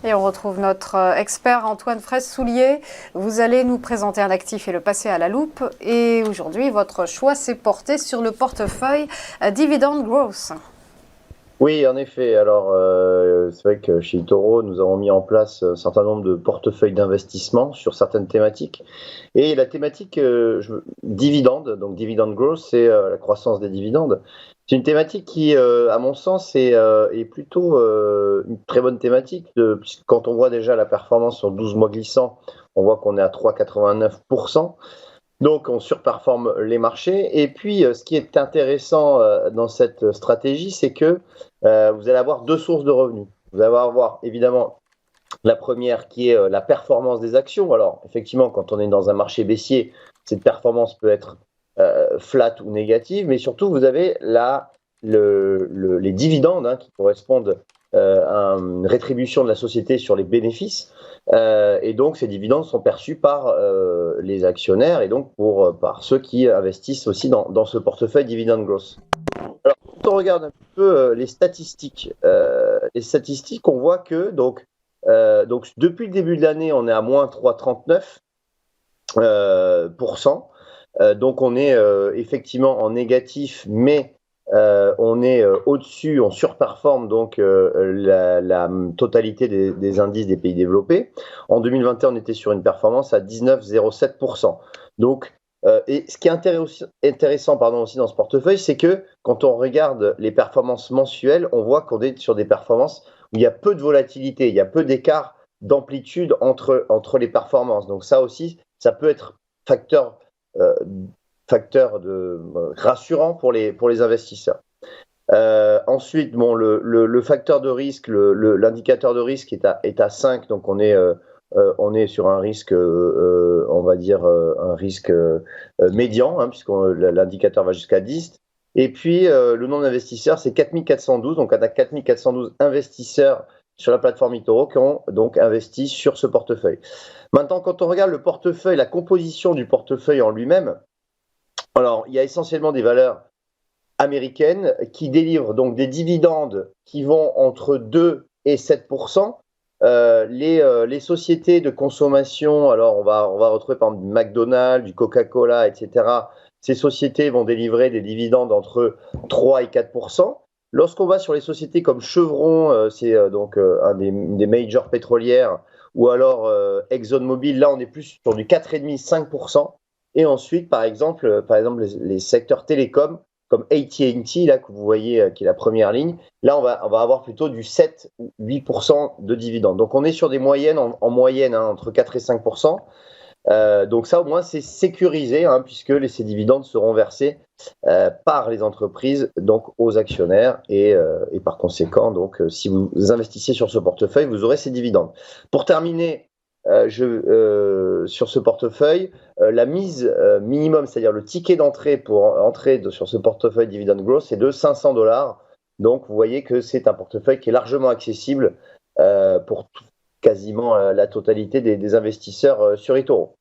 Et on retrouve notre expert Antoine Fraisse-Soulier. Vous allez nous présenter un actif et le passer à la loupe. Et aujourd'hui, votre choix s'est porté sur le portefeuille Dividend Growth. Oui, en effet. Alors, c'est vrai que chez eToro, nous avons mis en place un certain nombre de portefeuilles d'investissement sur certaines thématiques. Et la thématique dividende, donc dividend growth, c'est la croissance des dividendes. C'est une thématique qui, à mon sens, est plutôt une très bonne thématique, puisque quand on voit déjà la performance sur 12 mois glissants, on voit qu'on est à 3,89%. Donc, on surperforme les marchés. Et puis, ce qui est intéressant dans cette stratégie, c'est que vous allez avoir deux sources de revenus. Vous allez avoir évidemment la première qui est la performance des actions. Alors, effectivement, quand on est dans un marché baissier, cette performance peut être flat ou négative, mais surtout, vous avez les dividendes qui correspondent à une rétribution de la société sur les bénéfices. Et donc, ces dividendes sont perçus par les actionnaires et donc par ceux qui investissent aussi dans ce portefeuille Dividend Growth. Alors, quand on regarde un peu les statistiques, on voit que donc, depuis le début de l'année, on est à moins 3,39%. Donc, on est effectivement en négatif, mais on est au-dessus, on surperforme donc la totalité des indices des pays développés. En 2021, on était sur une performance à 19,07%. Donc, et ce qui est intéressant aussi dans ce portefeuille, c'est que quand on regarde les performances mensuelles, on voit qu'on est sur des performances où il y a peu de volatilité, il y a peu d'écart d'amplitude entre les performances. Donc ça aussi, ça peut être facteur rassurant pour les investisseurs. Ensuite, bon, le facteur de risque, l'indicateur de risque est à 5, donc on est sur un risque, on va dire, un risque médian, puisque l'indicateur va jusqu'à 10. Et puis, le nombre d'investisseurs, c'est 4412, donc on a 4412 investisseurs sur la plateforme eToro qui ont donc investi sur ce portefeuille. Maintenant, quand on regarde le portefeuille, la composition du portefeuille en lui-même, alors, il y a essentiellement des valeurs américaines qui délivrent donc des dividendes qui vont entre 2 et 7%. Les sociétés de consommation, alors on va retrouver par exemple du McDonald's, du Coca-Cola, etc. Ces sociétés vont délivrer des dividendes entre 3 et 4%. Lorsqu'on va sur les sociétés comme Chevron, c'est donc des majors pétrolières, ou alors ExxonMobil, là on est plus sur du 4,5-5%. Et ensuite, par exemple les secteurs télécoms, comme AT&T, là, que vous voyez, qui est la première ligne, là, on va avoir plutôt du 7 ou 8% de dividendes. Donc, on est sur des moyennes, en moyenne, entre 4 et 5%. Donc, ça, au moins, c'est sécurisé, puisque ces dividendes seront versés par les entreprises, donc aux actionnaires. Et par conséquent, donc, si vous investissez sur ce portefeuille, vous aurez ces dividendes. Pour terminer, sur ce portefeuille, la mise minimum, c'est-à-dire le ticket d'entrée pour entrer sur ce portefeuille Dividend Growth, c'est de $500. Donc, vous voyez que c'est un portefeuille qui est largement accessible pour quasiment la totalité des investisseurs sur eToro.